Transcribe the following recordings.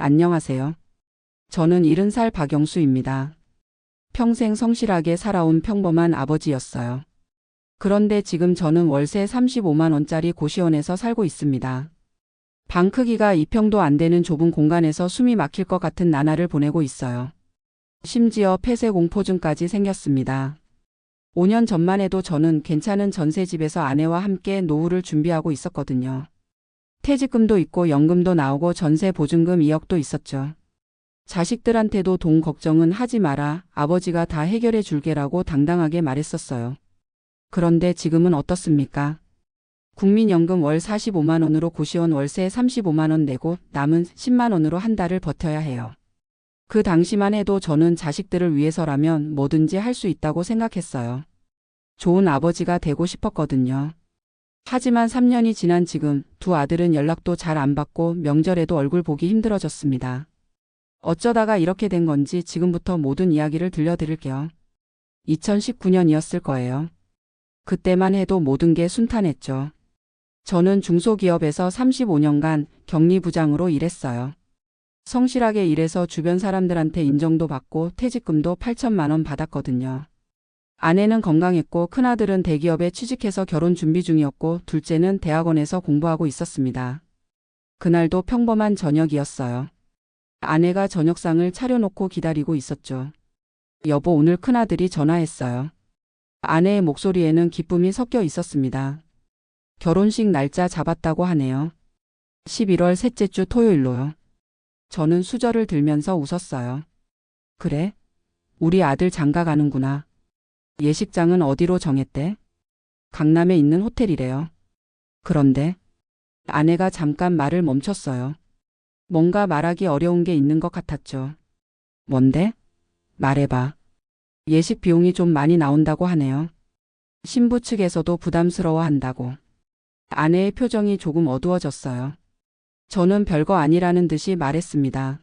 안녕하세요. 저는 70살 박영수입니다. 평생 성실하게 살아온 평범한 아버지였어요. 그런데 지금 저는 월세 35만 원짜리 고시원에서 살고 있습니다. 방 크기가 2평도 안 되는 좁은 공간에서 숨이 막힐 것 같은 나날을 보내고 있어요. 심지어 폐쇄 공포증까지 생겼습니다. 5년 전만 해도 저는 괜찮은 전세집에서 아내와 함께 노후를 준비하고 있었거든요. 퇴직금도 있고 연금도 나오고 전세 보증금 2억도 있었죠. 자식들한테도 돈 걱정은 하지 마라. 아버지가 다 해결해 줄게라고 당당하게 말했었어요. 그런데 지금은 어떻습니까? 국민연금 월 45만 원으로 고시원 월세 35만 원 내고 남은 10만 원으로 한 달을 버텨야 해요. 그 당시만 해도 저는 자식들을 위해서라면 뭐든지 할 수 있다고 생각했어요. 좋은 아버지가 되고 싶었거든요. 하지만 3년이 지난 지금 두 아들은 연락도 잘 안 받고 명절에도 얼굴 보기 힘들어졌습니다. 어쩌다가 이렇게 된 건지 지금부터 모든 이야기를 들려드릴게요. 2019년이었을 거예요. 그때만 해도 모든 게 순탄했죠. 저는 중소기업에서 35년간 격리부장으로 일했어요. 성실하게 일해서 주변 사람들한테 인정도 받고 퇴직금도 8천만 원 받았거든요. 아내는 건강했고 큰아들은 대기업에 취직해서 결혼 준비 중이었고 둘째는 대학원에서 공부하고 있었습니다. 그날도 평범한 저녁이었어요. 아내가 저녁상을 차려놓고 기다리고 있었죠. 여보, 오늘 큰아들이 전화했어요. 아내의 목소리에는 기쁨이 섞여 있었습니다. 결혼식 날짜 잡았다고 하네요. 11월 셋째 주 토요일로요. 저는 수저를 들면서 웃었어요. 그래? 우리 아들 장가 가는구나. 예식장은 어디로 정했대? 강남에 있는 호텔이래요. 그런데 아내가 잠깐 말을 멈췄어요. 뭔가 말하기 어려운 게 있는 것 같았죠. 뭔데? 말해봐. 예식 비용이 좀 많이 나온다고 하네요. 신부 측에서도 부담스러워한다고. 아내의 표정이 조금 어두워졌어요. 저는 별거 아니라는 듯이 말했습니다.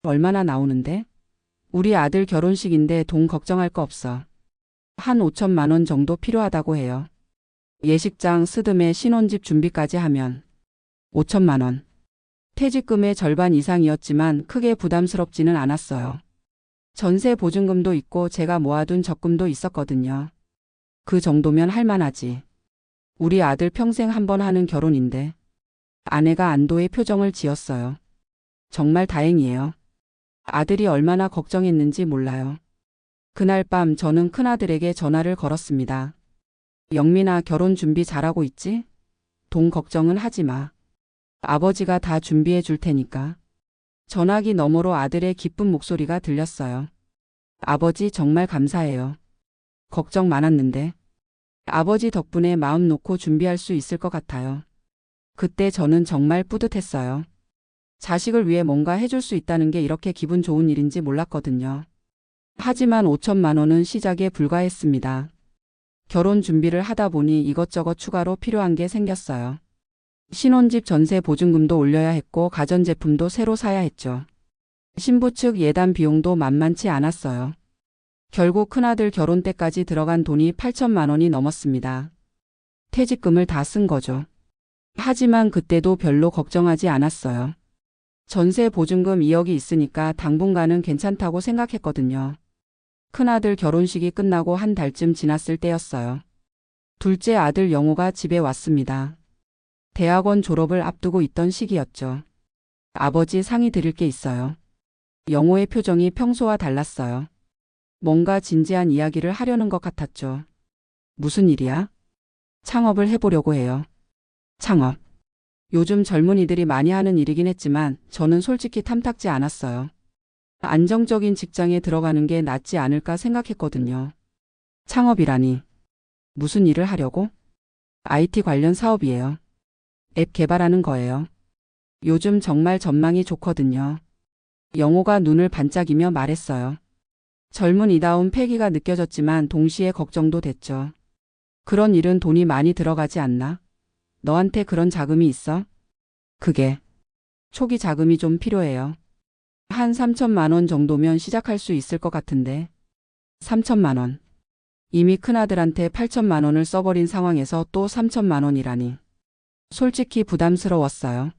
얼마나 나오는데? 우리 아들 결혼식인데 돈 걱정할 거 없어. 한 5천만 원 정도 필요하다고 해요. 예식장, 스드메, 신혼집 준비까지 하면 5천만 원. 퇴직금의 절반 이상이었지만 크게 부담스럽지는 않았어요. 전세 보증금도 있고 제가 모아둔 적금도 있었거든요. 그 정도면 할만하지. 우리 아들 평생 한 번 하는 결혼인데. 아내가 안도의 표정을 지었어요. 정말 다행이에요. 아들이 얼마나 걱정했는지 몰라요. 그날 밤 저는 큰아들에게 전화를 걸었습니다. 영민아, 결혼 준비 잘하고 있지? 돈 걱정은 하지 마. 아버지가 다 준비해 줄 테니까. 전화기 너머로 아들의 기쁜 목소리가 들렸어요. 아버지 정말 감사해요. 걱정 많았는데. 아버지 덕분에 마음 놓고 준비할 수 있을 것 같아요. 그때 저는 정말 뿌듯했어요. 자식을 위해 뭔가 해줄 수 있다는 게 이렇게 기분 좋은 일인지 몰랐거든요. 하지만 5천만 원은 시작에 불과했습니다. 결혼 준비를 하다 보니 이것저것 추가로 필요한 게 생겼어요. 신혼집 전세 보증금도 올려야 했고 가전제품도 새로 사야 했죠. 신부 측 예단 비용도 만만치 않았어요. 결국 큰아들 결혼 때까지 들어간 돈이 8천만 원이 넘었습니다. 퇴직금을 다 쓴 거죠. 하지만 그때도 별로 걱정하지 않았어요. 전세 보증금 2억이 있으니까 당분간은 괜찮다고 생각했거든요. 큰아들 결혼식이 끝나고 한 달쯤 지났을 때였어요. 둘째 아들 영호가 집에 왔습니다. 대학원 졸업을 앞두고 있던 시기였죠. 아버지, 상의 드릴 게 있어요. 영호의 표정이 평소와 달랐어요. 뭔가 진지한 이야기를 하려는 것 같았죠. 무슨 일이야? 창업을 해보려고 해요. 창업. 요즘 젊은이들이 많이 하는 일이긴 했지만 저는 솔직히 탐탁지 않았어요. 안정적인 직장에 들어가는 게 낫지 않을까 생각했거든요. 창업이라니. 무슨 일을 하려고? IT 관련 사업이에요. 앱 개발하는 거예요. 요즘 정말 전망이 좋거든요. 영호가 눈을 반짝이며 말했어요. 젊은이다운 패기가 느껴졌지만 동시에 걱정도 됐죠. 그런 일은 돈이 많이 들어가지 않나? 너한테 그런 자금이 있어? 그게 초기 자금이 좀 필요해요. 한 3천만 원 정도면 시작할 수 있을 것 같은데. 3천만 원. 이미 큰아들한테 8천만 원을 써버린 상황에서 또 3천만 원이라니. 솔직히 부담스러웠어요.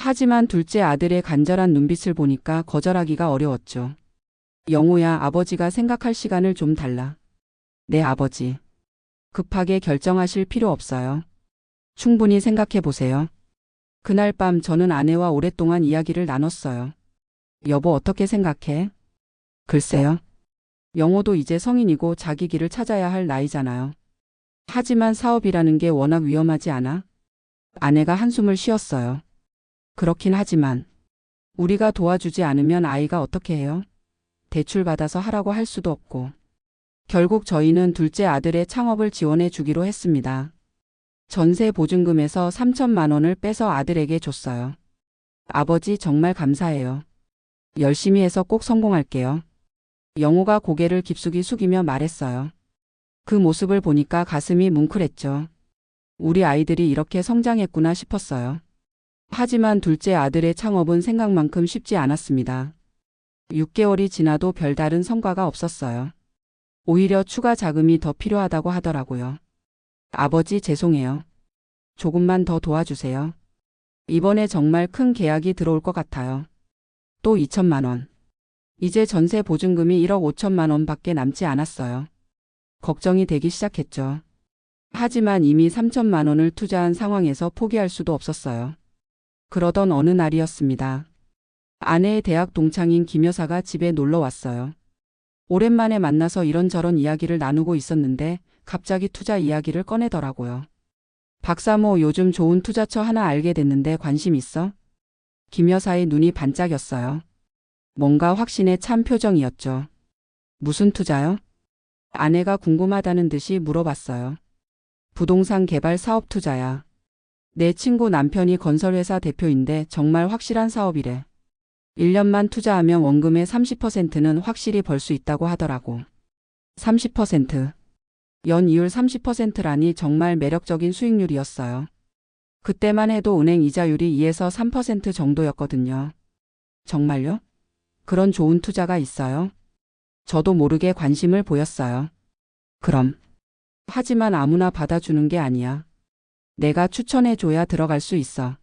하지만 둘째 아들의 간절한 눈빛을 보니까 거절하기가 어려웠죠. 영호야, 아버지가 생각할 시간을 좀 달라. 네, 아버지. 급하게 결정하실 필요 없어요. 충분히 생각해 보세요. 그날 밤 저는 아내와 오랫동안 이야기를 나눴어요. 여보, 어떻게 생각해? 글쎄요. 영호도 이제 성인이고 자기 길을 찾아야 할 나이잖아요. 하지만 사업이라는 게 워낙 위험하지 않아? 아내가 한숨을 쉬었어요. 그렇긴 하지만 우리가 도와주지 않으면 아이가 어떻게 해요? 대출 받아서 하라고 할 수도 없고. 결국 저희는 둘째 아들의 창업을 지원해 주기로 했습니다. 전세 보증금에서 3천만 원을 빼서 아들에게 줬어요. 아버지, 정말 감사해요. 열심히 해서 꼭 성공할게요. 영호가 고개를 깊숙이 숙이며 말했어요. 그 모습을 보니까 가슴이 뭉클했죠. 우리 아이들이 이렇게 성장했구나 싶었어요. 하지만 둘째 아들의 창업은 생각만큼 쉽지 않았습니다. 6개월이 지나도 별다른 성과가 없었어요. 오히려 추가 자금이 더 필요하다고 하더라고요. 아버지, 죄송해요. 조금만 더 도와주세요. 이번에 정말 큰 계약이 들어올 것 같아요. 또 2천만 원. 이제 전세 보증금이 1억 5천만 원밖에 남지 않았어요. 걱정이 되기 시작했죠. 하지만 이미 3천만 원을 투자한 상황에서 포기할 수도 없었어요. 그러던 어느 날이었습니다. 아내의 대학 동창인 김 여사가 집에 놀러 왔어요. 오랜만에 만나서 이런저런 이야기를 나누고 있었는데 갑자기 투자 이야기를 꺼내더라고요. 박사모, 요즘 좋은 투자처 하나 알게 됐는데 관심 있어? 김 여사의 눈이 반짝였어요. 뭔가 확신에 찬 표정이었죠. 무슨 투자요? 아내가 궁금하다는 듯이 물어봤어요. 부동산 개발 사업 투자야. 내 친구 남편이 건설회사 대표인데 정말 확실한 사업이래. 1년만 투자하면 원금의 30%는 확실히 벌 수 있다고 하더라고. 30%. 연이율 30%라니 정말 매력적인 수익률이었어요. 그때만 해도 은행 이자율이 2에서 3% 정도였거든요. 정말요? 그런 좋은 투자가 있어요? 저도 모르게 관심을 보였어요. 그럼. 하지만 아무나 받아주는 게 아니야. 내가 추천해줘야 들어갈 수 있어.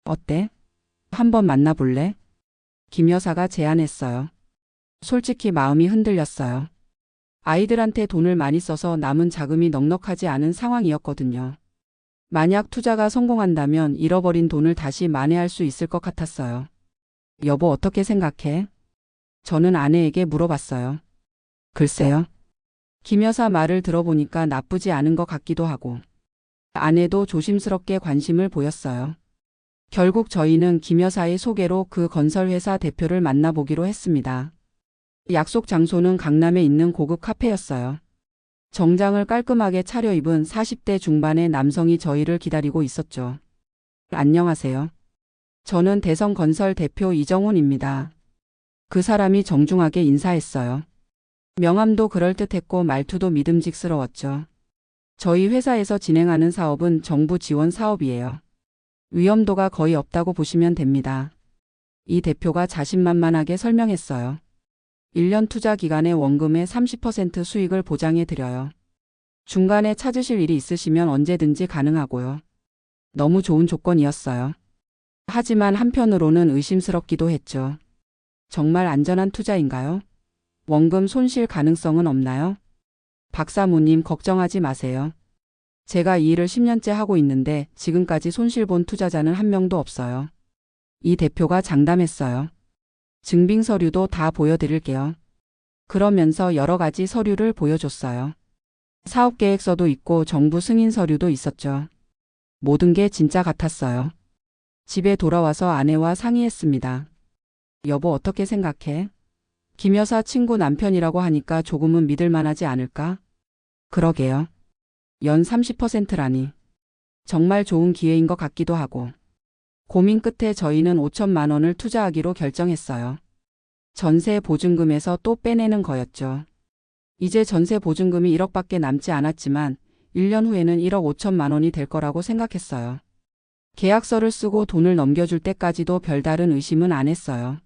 어때? 한번 만나볼래? 김 여사가 제안했어요. 솔직히 마음이 흔들렸어요. 아이들한테 돈을 많이 써서 남은 자금이 넉넉하지 않은 상황이었거든요. 만약 투자가 성공한다면 잃어버린 돈을 다시 만회할 수 있을 것 같았어요. 여보, 어떻게 생각해? 저는 아내에게 물어봤어요. 글쎄요. 김 여사 말을 들어보니까 나쁘지 않은 것 같기도 하고. 아내도 조심스럽게 관심을 보였어요. 결국 저희는 김 여사의 소개로 그 건설회사 대표를 만나보기로 했습니다. 약속 장소는 강남에 있는 고급 카페였어요. 정장을 깔끔하게 차려입은 40대 중반의 남성이 저희를 기다리고 있었죠. 안녕하세요. 저는 대성건설 대표 이정훈입니다. 그 사람이 정중하게 인사했어요. 명함도 그럴듯했고 말투도 믿음직스러웠죠. 저희 회사에서 진행하는 사업은 정부 지원 사업이에요. 위험도가 거의 없다고 보시면 됩니다. 이 대표가 자신만만하게 설명했어요. 1년 투자 기간에 원금의 30% 수익을 보장해 드려요. 중간에 찾으실 일이 있으시면 언제든지 가능하고요. 너무 좋은 조건이었어요. 하지만 한편으로는 의심스럽기도 했죠. 정말 안전한 투자인가요? 원금 손실 가능성은 없나요? 박 사모님, 걱정하지 마세요. 제가 이 일을 10년째 하고 있는데 지금까지 손실 본 투자자는 한 명도 없어요. 이 대표가 장담했어요. 증빙 서류도 다 보여드릴게요. 그러면서 여러 가지 서류를 보여줬어요. 사업계획서도 있고 정부 승인 서류도 있었죠. 모든 게 진짜 같았어요. 집에 돌아와서 아내와 상의했습니다. 여보, 어떻게 생각해? 김 여사 친구 남편이라고 하니까 조금은 믿을 만하지 않을까? 그러게요. 연 30%라니. 정말 좋은 기회인 것 같기도 하고. 고민 끝에 저희는 5천만 원을 투자하기로 결정했어요. 전세 보증금에서 또 빼내는 거였죠. 이제 전세 보증금이 1억밖에 남지 않았지만 1년 후에는 1억 5천만 원이 될 거라고 생각했어요. 계약서를 쓰고 돈을 넘겨줄 때까지도 별다른 의심은 안 했어요.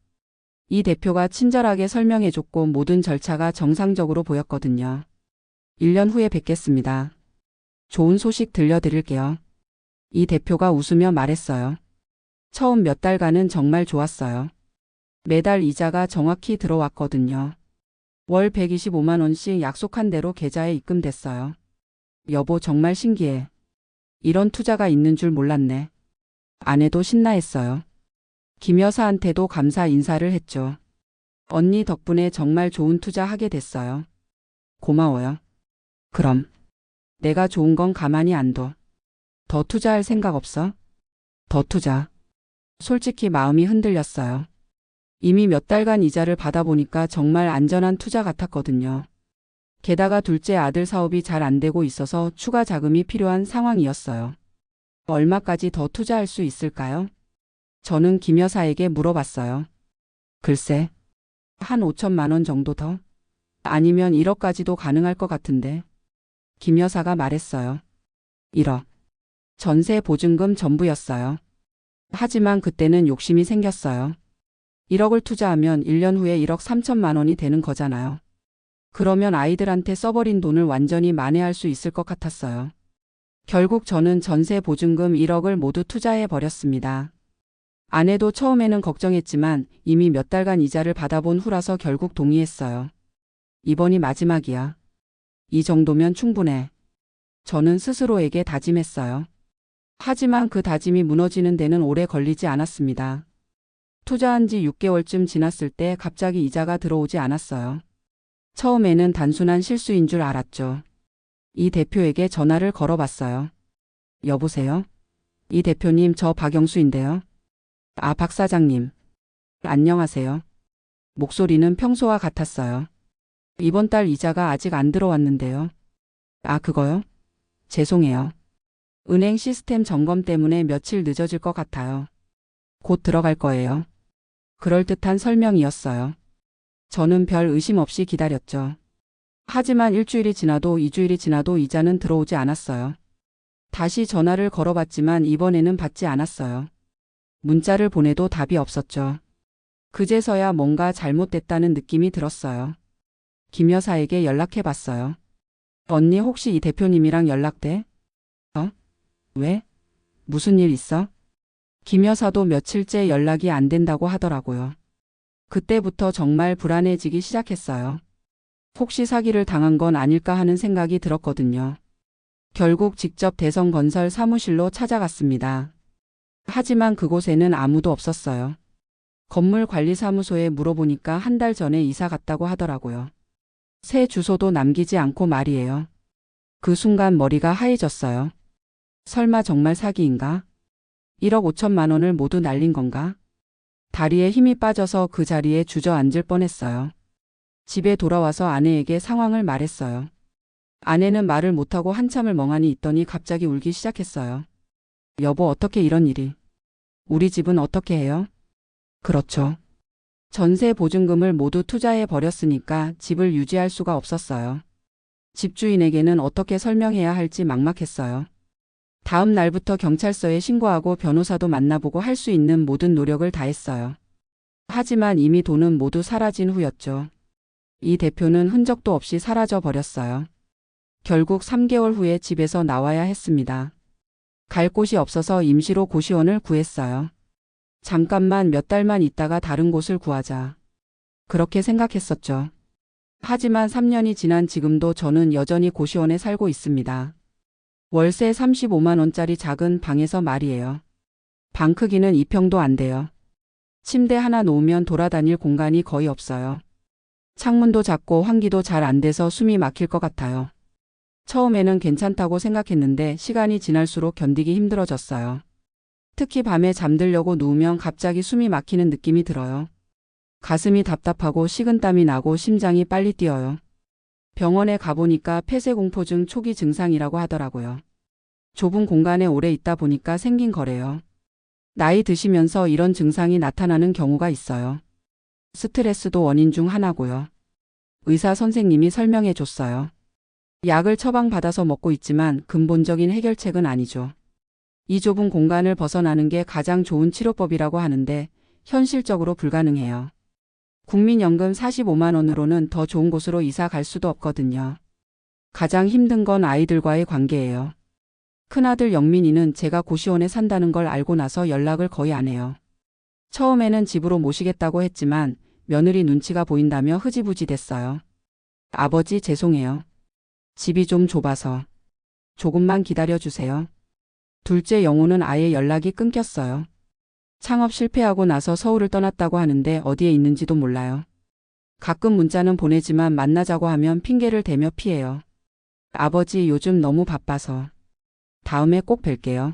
이 대표가 친절하게 설명해줬고 모든 절차가 정상적으로 보였거든요. 1년 후에 뵙겠습니다. 좋은 소식 들려드릴게요. 이 대표가 웃으며 말했어요. 처음 몇 달간은 정말 좋았어요. 매달 이자가 정확히 들어왔거든요. 월 125만 원씩 약속한 대로 계좌에 입금됐어요. 여보, 정말 신기해. 이런 투자가 있는 줄 몰랐네. 아내도 신나했어요. 김 여사한테도 감사 인사를 했죠. 언니 덕분에 정말 좋은 투자 하게 됐어요. 고마워요. 그럼 내가 좋은 건 가만히 안 둬. 더 투자할 생각 없어? 더 투자. 솔직히 마음이 흔들렸어요. 이미 몇 달간 이자를 받아보니까 정말 안전한 투자 같았거든요. 게다가 둘째 아들 사업이 잘 안 되고 있어서 추가 자금이 필요한 상황이었어요. 얼마까지 더 투자할 수 있을까요? 저는 김 여사에게 물어봤어요. 글쎄, 한 5천만 원 정도 더? 아니면 1억까지도 가능할 것 같은데. 김 여사가 말했어요. 1억. 전세 보증금 전부였어요. 하지만 그때는 욕심이 생겼어요. 1억을 투자하면 1년 후에 1억 3천만 원이 되는 거잖아요. 그러면 아이들한테 써버린 돈을 완전히 만회할 수 있을 것 같았어요. 결국 저는 전세 보증금 1억을 모두 투자해 버렸습니다. 아내도 처음에는 걱정했지만 이미 몇 달간 이자를 받아본 후라서 결국 동의했어요. 이번이 마지막이야. 이 정도면 충분해. 저는 스스로에게 다짐했어요. 하지만 그 다짐이 무너지는 데는 오래 걸리지 않았습니다. 투자한 지 6개월쯤 지났을 때 갑자기 이자가 들어오지 않았어요. 처음에는 단순한 실수인 줄 알았죠. 이 대표에게 전화를 걸어봤어요. 여보세요? 이 대표님, 저 박영수인데요. 아, 박 사장님. 안녕하세요. 목소리는 평소와 같았어요. 이번 달 이자가 아직 안 들어왔는데요. 아, 그거요? 죄송해요. 은행 시스템 점검 때문에 며칠 늦어질 것 같아요. 곧 들어갈 거예요. 그럴듯한 설명이었어요. 저는 별 의심 없이 기다렸죠. 하지만 일주일이 지나도 2주일이 지나도 이자는 들어오지 않았어요. 다시 전화를 걸어봤지만 이번에는 받지 않았어요. 문자를 보내도 답이 없었죠. 그제서야 뭔가 잘못됐다는 느낌이 들었어요. 김 여사에게 연락해봤어요. 언니, 혹시 이 대표님이랑 연락돼? 왜? 무슨 일 있어? 김 여사도 며칠째 연락이 안 된다고 하더라고요. 그때부터 정말 불안해지기 시작했어요. 혹시 사기를 당한 건 아닐까 하는 생각이 들었거든요. 결국 직접 대성건설 사무실로 찾아갔습니다. 하지만 그곳에는 아무도 없었어요. 건물관리사무소에 물어보니까 한 달 전에 이사 갔다고 하더라고요. 새 주소도 남기지 않고 말이에요. 그 순간 머리가 하얘졌어요. 설마 정말 사기인가? 1억 5천만 원을 모두 날린 건가? 다리에 힘이 빠져서 그 자리에 주저앉을 뻔했어요. 집에 돌아와서 아내에게 상황을 말했어요. 아내는 말을 못하고 한참을 멍하니 있더니 갑자기 울기 시작했어요. 여보, 어떻게 이런 일이? 우리 집은 어떻게 해요? 그렇죠. 전세 보증금을 모두 투자해 버렸으니까 집을 유지할 수가 없었어요. 집주인에게는 어떻게 설명해야 할지 막막했어요. 다음 날부터 경찰서에 신고하고 변호사도 만나보고 할 수 있는 모든 노력을 다했어요. 하지만 이미 돈은 모두 사라진 후였죠. 이 대표는 흔적도 없이 사라져 버렸어요. 결국 3개월 후에 집에서 나와야 했습니다. 갈 곳이 없어서 임시로 고시원을 구했어요. 잠깐만 몇 달만 있다가 다른 곳을 구하자. 그렇게 생각했었죠. 하지만 3년이 지난 지금도 저는 여전히 고시원에 살고 있습니다. 월세 35만 원짜리 작은 방에서 말이에요. 방 크기는 2평도 안 돼요. 침대 하나 놓으면 돌아다닐 공간이 거의 없어요. 창문도 작고 환기도 잘 안 돼서 숨이 막힐 것 같아요. 처음에는 괜찮다고 생각했는데 시간이 지날수록 견디기 힘들어졌어요. 특히 밤에 잠들려고 누우면 갑자기 숨이 막히는 느낌이 들어요. 가슴이 답답하고 식은땀이 나고 심장이 빨리 뛰어요. 병원에 가보니까 폐쇄공포증 초기 증상이라고 하더라고요. 좁은 공간에 오래 있다 보니까 생긴 거래요. 나이 드시면서 이런 증상이 나타나는 경우가 있어요. 스트레스도 원인 중 하나고요. 의사 선생님이 설명해 줬어요. 약을 처방받아서 먹고 있지만 근본적인 해결책은 아니죠. 이 좁은 공간을 벗어나는 게 가장 좋은 치료법이라고 하는데 현실적으로 불가능해요. 국민연금 45만 원으로는 더 좋은 곳으로 이사 갈 수도 없거든요. 가장 힘든 건 아이들과의 관계예요. 큰아들 영민이는 제가 고시원에 산다는 걸 알고 나서 연락을 거의 안 해요. 처음에는 집으로 모시겠다고 했지만 며느리 눈치가 보인다며 흐지부지 됐어요. 아버지 죄송해요. 집이 좀 좁아서. 조금만 기다려주세요. 둘째 영호는 아예 연락이 끊겼어요. 창업 실패하고 나서 서울을 떠났다고 하는데 어디에 있는지도 몰라요. 가끔 문자는 보내지만 만나자고 하면 핑계를 대며 피해요. 아버지 요즘 너무 바빠서. 다음에 꼭 뵐게요.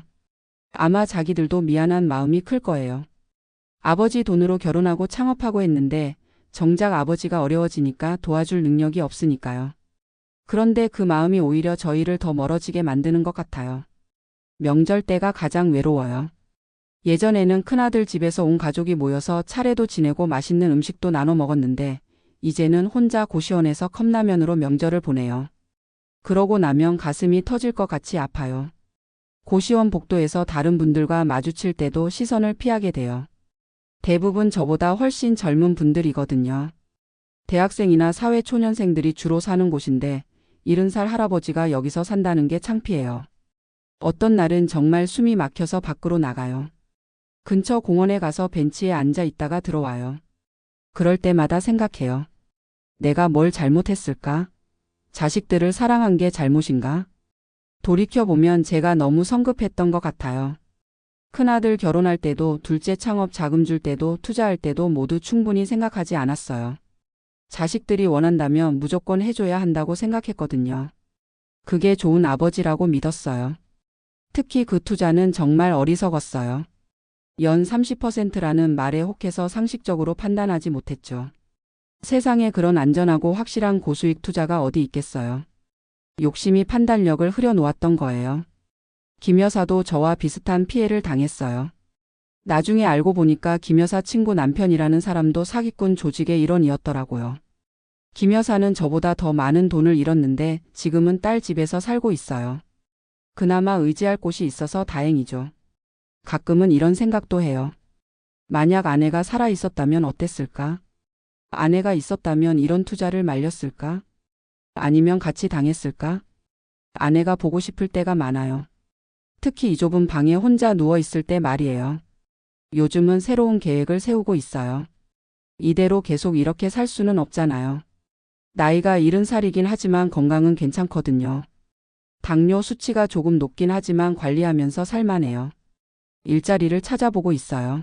아마 자기들도 미안한 마음이 클 거예요. 아버지 돈으로 결혼하고 창업하고 했는데 정작 아버지가 어려워지니까 도와줄 능력이 없으니까요. 그런데 그 마음이 오히려 저희를 더 멀어지게 만드는 것 같아요. 명절 때가 가장 외로워요. 예전에는 큰아들 집에서 온 가족이 모여서 차례도 지내고 맛있는 음식도 나눠 먹었는데 이제는 혼자 고시원에서 컵라면으로 명절을 보내요. 그러고 나면 가슴이 터질 것 같이 아파요. 고시원 복도에서 다른 분들과 마주칠 때도 시선을 피하게 돼요. 대부분 저보다 훨씬 젊은 분들이거든요. 대학생이나 사회초년생들이 주로 사는 곳인데 70살 할아버지가 여기서 산다는 게 창피해요. 어떤 날은 정말 숨이 막혀서 밖으로 나가요. 근처 공원에 가서 벤치에 앉아 있다가 들어와요. 그럴 때마다 생각해요. 내가 뭘 잘못했을까? 자식들을 사랑한 게 잘못인가? 돌이켜보면 제가 너무 성급했던 것 같아요. 큰아들 결혼할 때도 둘째 창업 자금 줄 때도 투자할 때도 모두 충분히 생각하지 않았어요. 자식들이 원한다면 무조건 해줘야 한다고 생각했거든요. 그게 좋은 아버지라고 믿었어요. 특히 그 투자는 정말 어리석었어요. 연 30%라는 말에 혹해서 상식적으로 판단하지 못했죠. 세상에 그런 안전하고 확실한 고수익 투자가 어디 있겠어요. 욕심이 판단력을 흐려놓았던 거예요. 김 여사도 저와 비슷한 피해를 당했어요. 나중에 알고 보니까 김 여사 친구 남편이라는 사람도 사기꾼 조직의 일원이었더라고요. 김 여사는 저보다 더 많은 돈을 잃었는데 지금은 딸 집에서 살고 있어요. 그나마 의지할 곳이 있어서 다행이죠. 가끔은 이런 생각도 해요. 만약 아내가 살아 있었다면 어땠을까? 아내가 있었다면 이런 투자를 말렸을까? 아니면 같이 당했을까? 아내가 보고 싶을 때가 많아요. 특히 이 좁은 방에 혼자 누워 있을 때 말이에요. 요즘은 새로운 계획을 세우고 있어요. 이대로 계속 이렇게 살 수는 없잖아요. 나이가 70살이긴 하지만 건강은 괜찮거든요. 당뇨 수치가 조금 높긴 하지만 관리하면서 살만해요. 일자리를 찾아보고 있어요.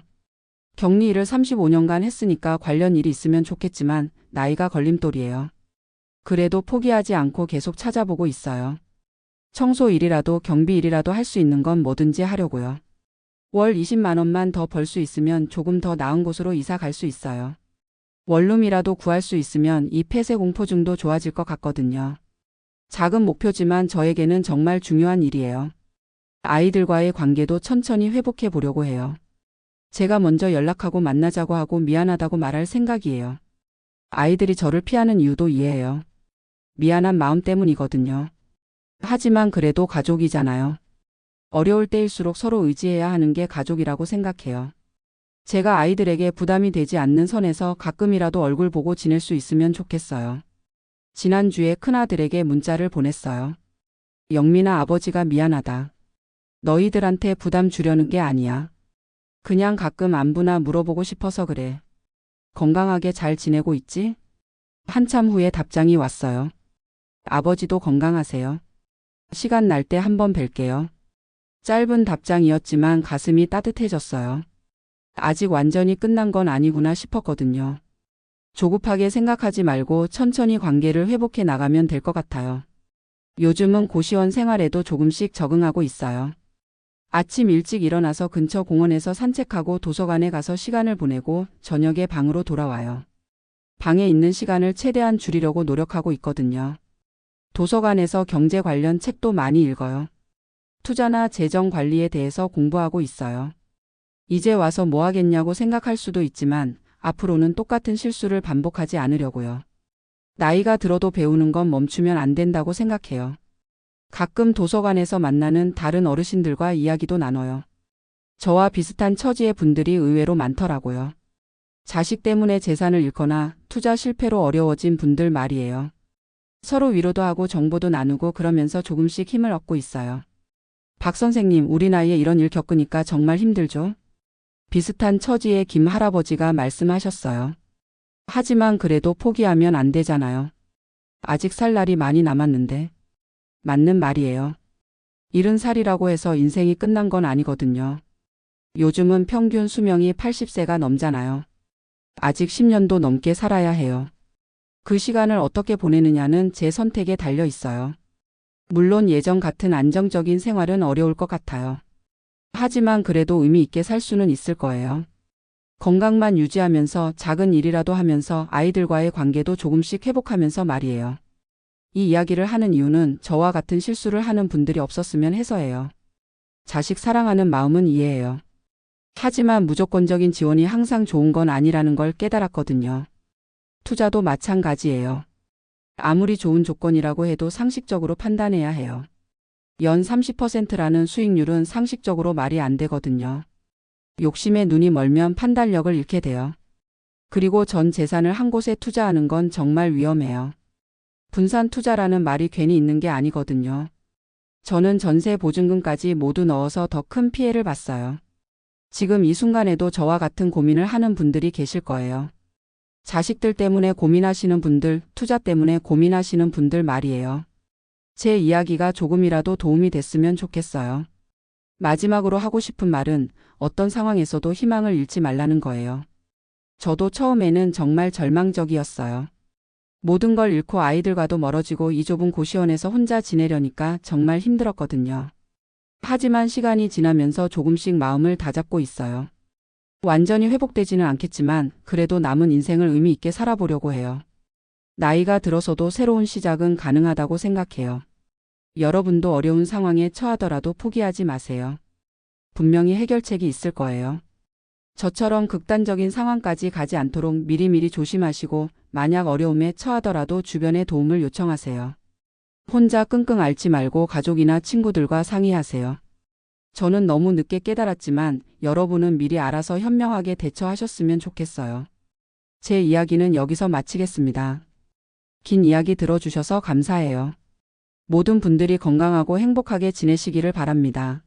격리 일을 35년간 했으니까 관련 일이 있으면 좋겠지만 나이가 걸림돌이에요. 그래도 포기하지 않고 계속 찾아보고 있어요. 청소 일이라도 경비 일이라도 할 수 있는 건 뭐든지 하려고요. 월 20만 원만 더 벌 수 있으면 조금 더 나은 곳으로 이사 갈 수 있어요. 원룸이라도 구할 수 있으면 이 폐쇄 공포증도 좋아질 것 같거든요. 작은 목표지만 저에게는 정말 중요한 일이에요. 아이들과의 관계도 천천히 회복해 보려고 해요. 제가 먼저 연락하고 만나자고 하고 미안하다고 말할 생각이에요. 아이들이 저를 피하는 이유도 이해해요. 미안한 마음 때문이거든요. 하지만 그래도 가족이잖아요. 어려울 때일수록 서로 의지해야 하는 게 가족이라고 생각해요. 제가 아이들에게 부담이 되지 않는 선에서 가끔이라도 얼굴 보고 지낼 수 있으면 좋겠어요. 지난주에 큰아들에게 문자를 보냈어요. 영민아, 아버지가 미안하다. 너희들한테 부담 주려는 게 아니야. 그냥 가끔 안부나 물어보고 싶어서 그래. 건강하게 잘 지내고 있지? 한참 후에 답장이 왔어요. 아버지도 건강하세요. 시간 날 때 한번 뵐게요. 짧은 답장이었지만 가슴이 따뜻해졌어요. 아직 완전히 끝난 건 아니구나 싶었거든요. 조급하게 생각하지 말고 천천히 관계를 회복해 나가면 될 것 같아요. 요즘은 고시원 생활에도 조금씩 적응하고 있어요. 아침 일찍 일어나서 근처 공원에서 산책하고 도서관에 가서 시간을 보내고 저녁에 방으로 돌아와요. 방에 있는 시간을 최대한 줄이려고 노력하고 있거든요. 도서관에서 경제 관련 책도 많이 읽어요. 투자나 재정 관리에 대해서 공부하고 있어요. 이제 와서 뭐 하겠냐고 생각할 수도 있지만 앞으로는 똑같은 실수를 반복하지 않으려고요. 나이가 들어도 배우는 건 멈추면 안 된다고 생각해요. 가끔 도서관에서 만나는 다른 어르신들과 이야기도 나눠요. 저와 비슷한 처지의 분들이 의외로 많더라고요. 자식 때문에 재산을 잃거나 투자 실패로 어려워진 분들 말이에요. 서로 위로도 하고 정보도 나누고 그러면서 조금씩 힘을 얻고 있어요. 박 선생님, 우리 나이에 이런 일 겪으니까 정말 힘들죠? 비슷한 처지의 김 할아버지가 말씀하셨어요. 하지만 그래도 포기하면 안 되잖아요. 아직 살 날이 많이 남았는데. 맞는 말이에요. 70살이라고 해서 인생이 끝난 건 아니거든요. 요즘은 평균 수명이 80세가 넘잖아요. 아직 10년도 넘게 살아야 해요. 그 시간을 어떻게 보내느냐는 제 선택에 달려 있어요. 물론 예전 같은 안정적인 생활은 어려울 것 같아요. 하지만 그래도 의미 있게 살 수는 있을 거예요. 건강만 유지하면서 작은 일이라도 하면서 아이들과의 관계도 조금씩 회복하면서 말이에요. 이 이야기를 하는 이유는 저와 같은 실수를 하는 분들이 없었으면 해서예요. 자식 사랑하는 마음은 이해해요. 하지만 무조건적인 지원이 항상 좋은 건 아니라는 걸 깨달았거든요. 투자도 마찬가지예요. 아무리 좋은 조건이라고 해도 상식적으로 판단해야 해요. 연 30%라는 수익률은 상식적으로 말이 안 되거든요. 욕심에 눈이 멀면 판단력을 잃게 돼요. 그리고 전 재산을 한 곳에 투자하는 건 정말 위험해요. 분산 투자라는 말이 괜히 있는 게 아니거든요. 저는 전세 보증금까지 모두 넣어서 더 큰 피해를 봤어요. 지금 이 순간에도 저와 같은 고민을 하는 분들이 계실 거예요. 자식들 때문에 고민하시는 분들, 투자 때문에 고민하시는 분들 말이에요. 제 이야기가 조금이라도 도움이 됐으면 좋겠어요. 마지막으로 하고 싶은 말은 어떤 상황에서도 희망을 잃지 말라는 거예요. 저도 처음에는 정말 절망적이었어요. 모든 걸 잃고 아이들과도 멀어지고 이 좁은 고시원에서 혼자 지내려니까 정말 힘들었거든요. 하지만 시간이 지나면서 조금씩 마음을 다잡고 있어요. 완전히 회복되지는 않겠지만 그래도 남은 인생을 의미 있게 살아보려고 해요. 나이가 들어서도 새로운 시작은 가능하다고 생각해요. 여러분도 어려운 상황에 처하더라도 포기하지 마세요. 분명히 해결책이 있을 거예요. 저처럼 극단적인 상황까지 가지 않도록 미리미리 조심하시고 만약 어려움에 처하더라도 주변의 도움을 요청하세요. 혼자 끙끙 앓지 말고 가족이나 친구들과 상의하세요. 저는 너무 늦게 깨달았지만 여러분은 미리 알아서 현명하게 대처하셨으면 좋겠어요. 제 이야기는 여기서 마치겠습니다. 긴 이야기 들어주셔서 감사해요. 모든 분들이 건강하고 행복하게 지내시기를 바랍니다.